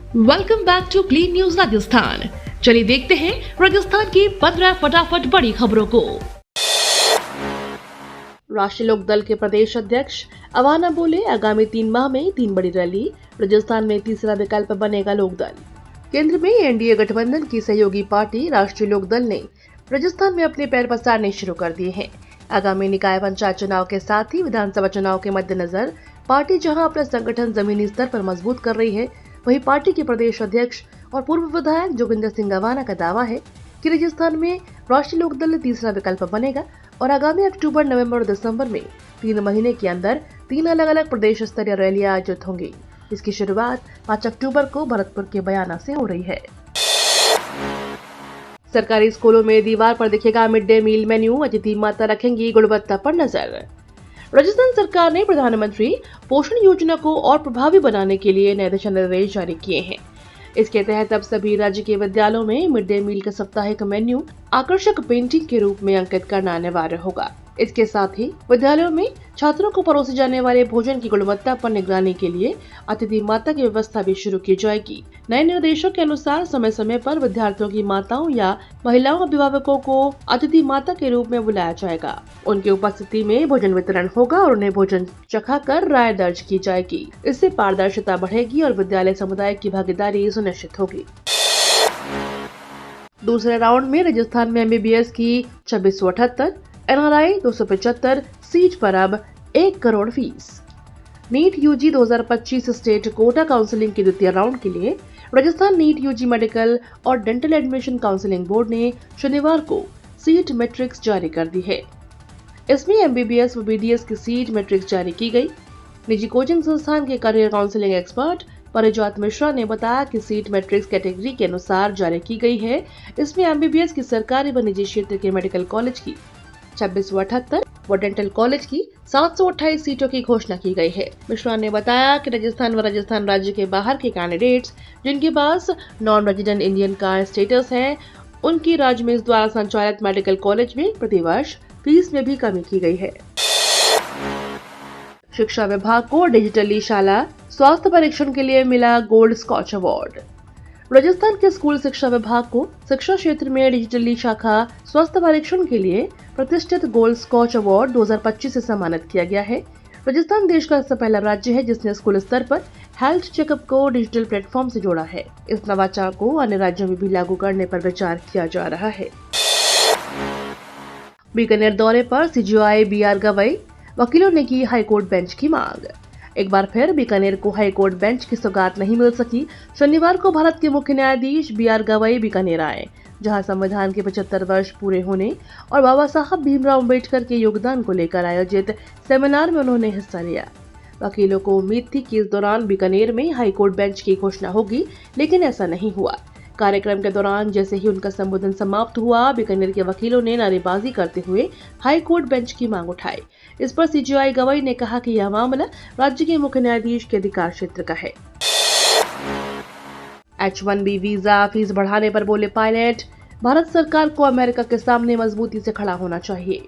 Welcome back to clean news Rajasthan. चलिए देखते हैं राजस्थान की 15 फटाफट बड़ी खबरों को। राष्ट्रीय लोक दल के प्रदेश अध्यक्ष अवाना बोले, आगामी 3 माह में 3 बड़ी रैली। राजस्थान में तीसरा विकल्प बनेगा लोक दल। केंद्र में एनडीए गठबंधन की सहयोगी पार्टी राष्ट्रीय लोक दल ने राजस्थान में अपने पैर पसारने शुरू कर दिए हैं। आगामी निकाय पंचायत चुनाव के साथ ही विधानसभा चुनाव के मद्देनजर पार्टी जहां अपना संगठन जमीनी स्तर पर मजबूत कर रही है, वहीं पार्टी के प्रदेश अध्यक्ष और पूर्व विधायक जोगिंदर सिंह अवाना का दावा है कि राजस्थान में राष्ट्रीय लोक दल तीसरा विकल्प बनेगा और आगामी अक्टूबर, नवंबर और दिसंबर में 3 महीने के अंदर 3 अलग अलग प्रदेश स्तरीय रैलियां आयोजित होंगी। इसकी शुरुआत 5 अक्टूबर को भरतपुर के बयाना से हो रही है। सरकारी स्कूलों में दीवार पर दिखेगा मिड डे मील मेन्यू। अतिथि माता रखेंगी गुणवत्ता पर नजर। राजस्थान सरकार ने प्रधानमंत्री पोषण योजना को और प्रभावी बनाने के लिए नए दिशा निर्देश जारी किए हैं। इसके तहत अब सभी राज्य के विद्यालयों में मिड डे मील का साप्ताहिक मेन्यू आकर्षक पेंटिंग के रूप में अंकित करना अनिवार्य होगा। इसके साथ ही विद्यालयों में छात्रों को परोसे जाने वाले भोजन की गुणवत्ता पर निगरानी के लिए अतिथि माता की व्यवस्था भी शुरू की जाएगी। नए निर्देशों के अनुसार समय समय पर विद्यार्थियों की माताओं या महिलाओं अभिभावकों को अतिथि माता के रूप में बुलाया जाएगा। उनकी उपस्थिति में भोजन वितरण होगा और उन्हें भोजन चखाकर राय दर्ज की जाएगी। इससे पारदर्शिता बढ़ेगी और विद्यालय समुदाय की भागीदारी सुनिश्चित होगी। दूसरे राउंड में राजस्थान में एमबीबीएस की 2678, एनआरआई 275 सीट पर अब 1 करोड़ फीस। NEET UG 2025 state quota counselling के द्वितीय राउंड के लिए राजस्थान नीट यूजी मेडिकल और डेंटल एडमिशन काउंसलिंग बोर्ड ने शनिवार को सीट मैट्रिक्स जारी कर दी है। इसमें एमबीबीएस व बीडीएस की सीट मैट्रिक्स जारी की गई। निजी कोचिंग संस्थान के करियर काउंसलिंग एक्सपर्ट परिजात मिश्रा ने बताया कि सीट मैट्रिक्स कैटेगरी के अनुसार जारी की गई है। इसमें एमबीबीएस की सरकारी व निजी क्षेत्र के मेडिकल कॉलेज की 2678 व डेंटल कॉलेज की 728 सीटों की घोषणा की गई है। मिश्रा ने बताया कि राजस्थान व राजस्थान राज्य के बाहर के कैंडिडेट्स जिनके पास नॉन रेजिडेंट इंडियन का स्टेटस है, उनकी राज्य में द्वारा संचालित मेडिकल कॉलेज में प्रतिवर्ष फीस में भी कमी की गई है। शिक्षा विभाग को डिजिटली शाला स्वास्थ्य परीक्षण के लिए मिला गोल्ड स्कॉच अवार्ड। राजस्थान के स्कूल शिक्षा विभाग को शिक्षा क्षेत्र में डिजिटली शाखा स्वास्थ्य परीक्षण के लिए प्रतिष्ठित गोल्ड स्कॉच अवार्ड 2025 से सम्मानित किया गया है। राजस्थान देश का ऐसा पहला राज्य है जिसने स्कूल स्तर पर हेल्थ चेकअप को डिजिटल प्लेटफॉर्म से जोड़ा है। इस नवाचार को अन्य राज्यों में भी लागू करने पर विचार किया जा रहा है। बीकानेर दौरे पर सीजेआई बीआर गवई, वकीलों ने की हाईकोर्ट बेंच की मांग। एक बार फिर बीकानेर को हाईकोर्ट बेंच की सौगात नहीं मिल सकी। शनिवार को भारत के मुख्य न्यायाधीश बीआर गवई बीकानेर आए, जहां संविधान के 75 वर्ष पूरे होने और बाबा साहब भीमराव अम्बेडकर के योगदान को लेकर आयोजित सेमिनार में उन्होंने हिस्सा लिया। वकीलों को उम्मीद थी कि इस दौरान बीकानेर में हाईकोर्ट बेंच की घोषणा होगी, लेकिन ऐसा नहीं हुआ। कार्यक्रम के दौरान जैसे ही उनका संबोधन समाप्त हुआ, बीकानेर के वकीलों ने नारेबाजी करते हुए हाईकोर्ट बेंच की मांग उठाई। इस पर सीजेआई गवई ने कहा कि यह मामला राज्य के मुख्य न्यायाधीश के अधिकार क्षेत्र का है। H1B वीजा फीस बढ़ाने पर बोले पायलट, भारत सरकार को अमेरिका के सामने मजबूती से खड़ा होना चाहिए।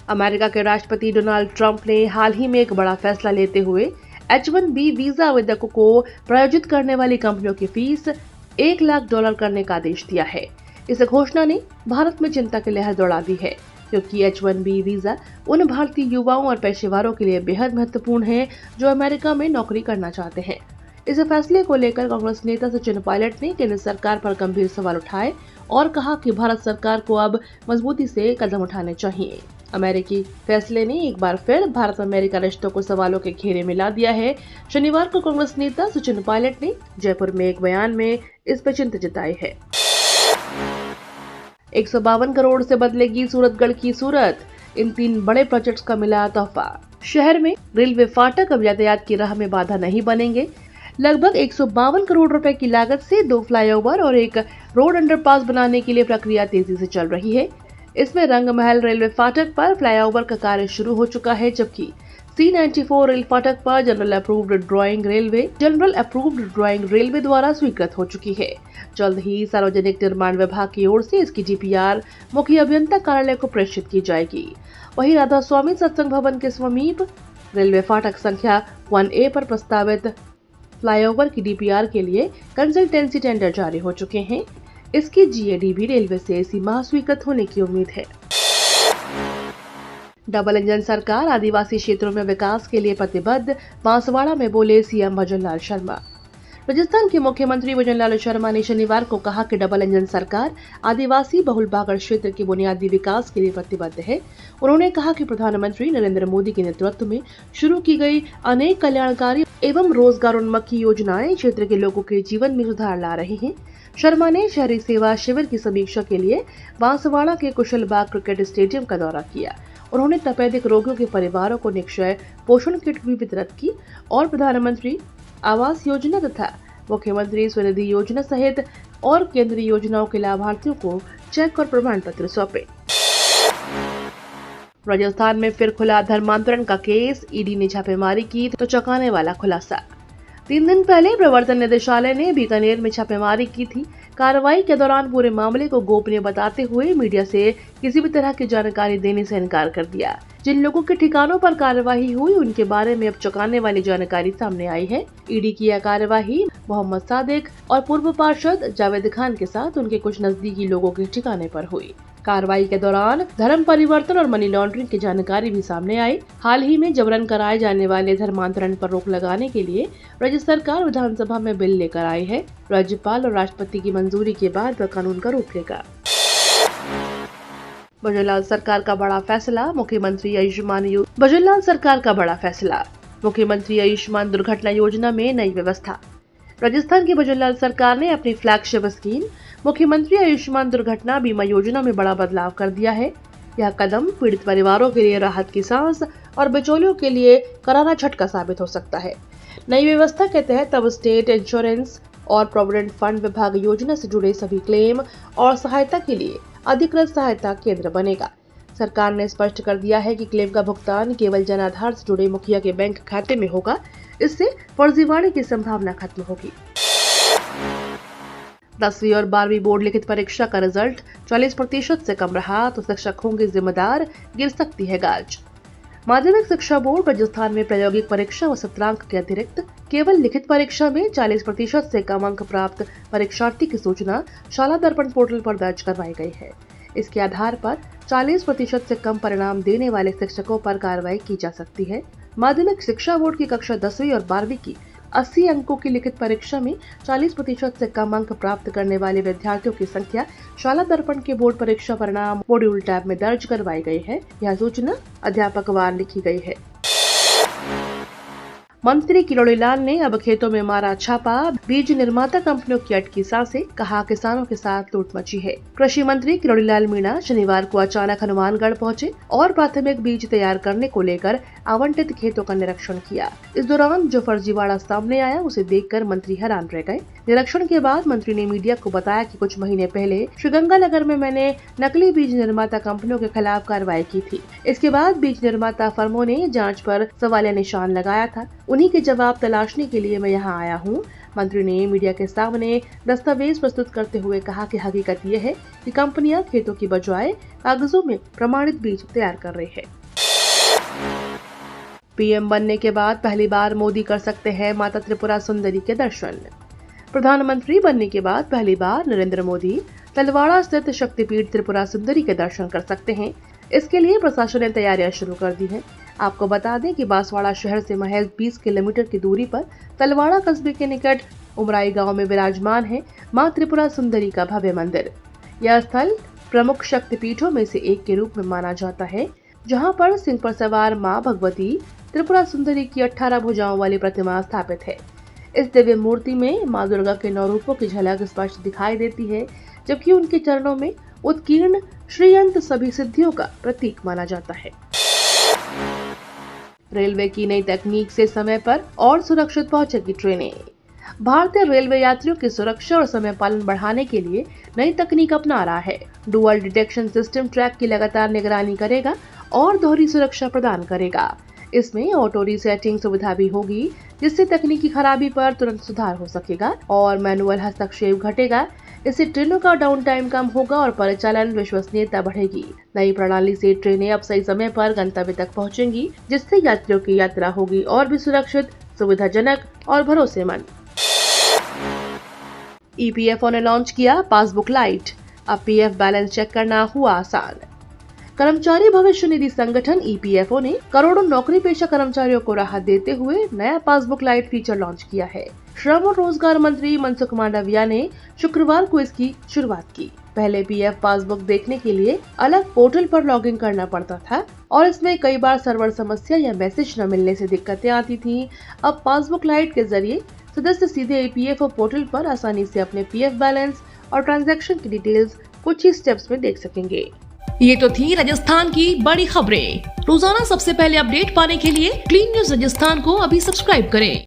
अमेरिका के राष्ट्रपति डोनाल्ड ट्रंप ने हाल ही में एक बड़ा फैसला लेते हुए H1B वीजा आवेदकों को प्रायोजित करने वाली कंपनियों की फीस $1 लाख करने का आदेश दिया है। इस घोषणा ने भारत में चिंता की लहर दौड़ा दी है, क्योंकि H1B वीजा उन भारतीय युवाओं और पेशेवरों के लिए बेहद महत्वपूर्ण है जो अमेरिका में नौकरी करना चाहते हैं। इस फैसले को लेकर कांग्रेस नेता सचिन पायलट ने केंद्र सरकार पर गंभीर सवाल उठाए और कहा कि भारत सरकार को अब मजबूती से कदम उठाने चाहिए। अमेरिकी फैसले ने एक बार फिर भारत अमेरिका रिश्तों को सवालों के घेरे में ला दिया है। शनिवार को कांग्रेस नेता सचिन पायलट ने जयपुर में एक बयान में इस पर चिंता जताई है। 152 करोड़ से बदलेगी सूरतगढ़ की सूरत। इन 3 बड़े प्रोजेक्ट्स का मिला तोहफा। शहर में रेलवे फाटक अब यातायात की राह में बाधा नहीं बनेंगे। लगभग 152 करोड़ रुपए की लागत से 2 फ्लाईओवर और एक रोड अंडरपास बनाने के लिए प्रक्रिया तेजी से चल रही है। इसमें रंगमहल रेलवे फाटक पर फ्लाईओवर का कार्य शुरू हो चुका है, जबकि C94 रेल फाटक पर जनरल अप्रूव्ड ड्राइंग रेलवे द्वारा स्वीकृत हो चुकी है। जल्द ही सार्वजनिक निर्माण विभाग की ओर से इसकी डीपीआर मुख्य अभियंता कार्यालय को प्रेषित की जाएगी। वहीं राधा स्वामी सत्संग भवन के समीप रेलवे फाटक संख्या 1A पर प्रस्तावित फ्लाईओवर की डीपीआर के लिए कंसल्टेंसी टेंडर जारी हो चुके हैं। इसकी जीएडी भी रेलवे से इसी माह स्वीकृत होने की उम्मीद है। डबल इंजन सरकार आदिवासी क्षेत्रों में विकास के लिए प्रतिबद्ध, बांसवाड़ा में बोले सीएम भजनलाल शर्मा। राजस्थान के मुख्यमंत्री भजनलाल शर्मा ने शनिवार को कहा कि डबल इंजन सरकार आदिवासी बहुल बागड़ क्षेत्र के बुनियादी विकास के लिए प्रतिबद्ध है। उन्होंने कहा कि प्रधानमंत्री नरेंद्र मोदी के नेतृत्व में शुरू की गई अनेक कल्याणकारी एवं रोजगारोन्मुखी योजनाएं क्षेत्र के लोगों के जीवन में सुधार ला रही हैं। शर्मा ने शहरी सेवा शिविर की समीक्षा के लिए बांसवाड़ा के कुशलबाग क्रिकेट स्टेडियम का दौरा किया। उन्होंने तपेदिक रोगियों के परिवारों को निक्षय पोषण किट भी वितरित की और प्रधानमंत्री आवास योजना तथा मुख्यमंत्री स्वनिधि योजना सहित और केंद्रीय योजनाओं के लाभार्थियों को चेक और प्रमाण पत्र सौंपे। राजस्थान में फिर खुला धर्मांतरण का केस, ईडी ने छापेमारी की तो चौंकाने वाला खुलासा। 3 दिन पहले प्रवर्तन निदेशालय ने बीकानेर में छापेमारी की थी। कार्रवाई के दौरान पूरे मामले को गोपनीय बताते हुए मीडिया से किसी भी तरह की जानकारी देने से इनकार कर दिया। जिन लोगों के ठिकानों पर कार्रवाई हुई उनके बारे में अब चौंकाने वाली जानकारी सामने आई है। ईडी की यह कार्रवाई मोहम्मद सादिक और पूर्व पार्षद जावेद खान के साथ उनके कुछ नजदीकी लोगों के ठिकाने पर हुई। कार्रवाई के दौरान धर्म परिवर्तन और मनी लॉन्ड्रिंग की जानकारी भी सामने आई। हाल ही में जबरन कराए जाने वाले धर्मांतरण पर रोक लगाने के लिए राज्य सरकार विधानसभा में बिल लेकर आई है। राज्यपाल और राष्ट्रपति की मंजूरी के बाद वह कानून का रूप लेगा। भजनलाल सरकार का बड़ा फैसला, मुख्यमंत्री भजनलाल सरकार का बड़ा फैसला, मुख्यमंत्री आयुष्मान दुर्घटना योजना में नई व्यवस्था। राजस्थान की भजनलाल सरकार ने अपनी फ्लैगशिप स्कीम मुख्यमंत्री आयुष्मान दुर्घटना बीमा योजना में बड़ा बदलाव कर दिया है। यह कदम पीड़ित परिवारों के लिए राहत की सांस और बिचौलियों के लिए करारा झटका साबित हो सकता है। नई व्यवस्था के तहत अब स्टेट इंश्योरेंस और प्रोविडेंट फंड विभाग योजना से जुड़े सभी क्लेम और सहायता के लिए अधिकृत सहायता केंद्र बनेगा। सरकार ने स्पष्ट कर दिया है कि क्लेम का भुगतान केवल जन आधार से जुड़े मुखिया के बैंक खाते में होगा। इससे फर्जीवाड़े की संभावना खत्म होगी। 10वीं और 12वीं बोर्ड लिखित परीक्षा का रिजल्ट 40% से कम रहा तो शिक्षक होंगे जिम्मेदार, गिर सकती है गाज। माध्यमिक शिक्षा बोर्ड राजस्थान में प्रायोगिक परीक्षा व सत्रांक के अतिरिक्त केवल लिखित परीक्षा में 40% से कम अंक प्राप्त परीक्षार्थी की सूचना शाला दर्पण पोर्टल पर दर्ज करवाई गई है। इसके आधार पर 40% से कम परिणाम देने वाले शिक्षकों पर कार्रवाई की जा सकती है। माध्यमिक शिक्षा बोर्ड की कक्षा 10वीं और 12वीं की 80 अंकों की लिखित परीक्षा में 40% से कम अंक प्राप्त करने वाले विद्यार्थियों की संख्या शाला दर्पण के बोर्ड परीक्षा परिणाम मॉड्यूल टैब में दर्ज करवाई गई है। यह सूचना अध्यापकवार लिखी गई है। मंत्री किरोड़ी लाल ने अब खेतों में मारा छापा, बीज निर्माता कंपनियों की अटकी सांसें, कहा किसानों के साथ लूट मची है। कृषि मंत्री किरोड़ी लाल मीणा शनिवार को अचानक हनुमानगढ़ पहुंचे और प्राथमिक बीज तैयार करने को लेकर आवंटित खेतों का निरीक्षण किया। इस दौरान जो फर्जीवाड़ा सामने आया उसे देखकर मंत्री हैरान रह गए। निरीक्षण के बाद मंत्री ने मीडिया को बताया कि कुछ महीने पहले श्रीगंगानगर में मैंने नकली बीज निर्माता कंपनियों के खिलाफ कार्रवाई की थी। इसके बाद बीज निर्माता फर्मों ने जांच पर सवालिया निशान लगाया था। उन्हीं के जवाब तलाशने के लिए मैं यहाँ आया हूँ। मंत्री ने मीडिया के सामने दस्तावेज प्रस्तुत करते हुए कहा कि हकीकत ये है कि कंपनियां खेतों की बजाय कागजों में प्रमाणित बीज तैयार कर रही है। पीएम बनने के बाद पहली बार मोदी कर सकते हैं माता त्रिपुरा सुंदरी के दर्शन। प्रधानमंत्री बनने के बाद पहली बार नरेंद्र मोदी तलवाड़ा स्थित शक्तिपीठ त्रिपुरा सुंदरी के दर्शन कर सकते हैं। इसके लिए प्रशासन ने तैयारियां शुरू कर दी हैं। आपको बता दें कि बांसवाड़ा शहर से महज 20 किलोमीटर की दूरी पर तलवाड़ा कस्बे के निकट उमराई गांव में विराजमान है मां त्रिपुरा सुंदरी का भव्य मंदिर। यह स्थल प्रमुख शक्तिपीठों में से एक के रूप में माना जाता है, जहां पर सिंह पर सवार मां भगवती त्रिपुरा सुंदरी की 18 भुजाओं वाली प्रतिमा स्थापित है। इस दिव्य मूर्ति में मां दुर्गा के 9 रूपों की झलक स्पष्ट दिखाई देती है, जबकि उनके चरणों में उत्कीर्ण श्रीयंत सभी सिद्धियों का प्रतीक माना जाता है। रेलवे की नई तकनीक से समय पर और सुरक्षित पहुंचेगी ट्रेनें। भारतीय रेलवे यात्रियों की सुरक्षा और समय पालन बढ़ाने के लिए नई तकनीक अपना रहा है। डुअल डिटेक्शन सिस्टम ट्रैक की लगातार निगरानी करेगा और दोहरी सुरक्षा प्रदान करेगा। इसमें ऑटो रीसेटिंग सुविधा भी होगी, जिससे तकनीकी खराबी पर तुरंत सुधार हो सकेगा और मैनुअल हस्तक्षेप घटेगा। इससे ट्रेनों का डाउन टाइम कम होगा और परिचालन विश्वसनीयता बढ़ेगी। नई प्रणाली से ट्रेनें अब सही समय पर गंतव्य तक पहुंचेंगी, जिससे यात्रियों की यात्रा होगी और भी सुरक्षित, सुविधाजनक और भरोसेमंद। ईपीएफओ ने लॉन्च किया पासबुक लाइट, अब पीएफ बैलेंस चेक करना हुआ आसान। कर्मचारी भविष्य निधि संगठन ईपीएफओ ने करोड़ों नौकरी पेशा कर्मचारियों को राहत देते हुए नया पासबुक लाइट फीचर लॉन्च किया है। श्रम और रोजगार मंत्री मनसुख मांडविया ने शुक्रवार को इसकी शुरुआत की। पहले पीएफ पासबुक देखने के लिए अलग पोर्टल पर लॉगिन करना पड़ता था और इसमें कई बार सर्वर समस्या या मैसेज न मिलने से दिक्कतें आती थीं। अब पासबुक लाइट के जरिए सदस्य सीधे ईपीएफओ पोर्टल पर आसानी से अपने पीएफ बैलेंस और ट्रांजैक्शन की डिटेल्स कुछ ही स्टेप्स में देख सकेंगे। ये तो थी राजस्थान की बड़ी खबरें। रोजाना सबसे पहले अपडेट पाने के लिए क्लीन न्यूज राजस्थान को अभी सब्सक्राइब करें।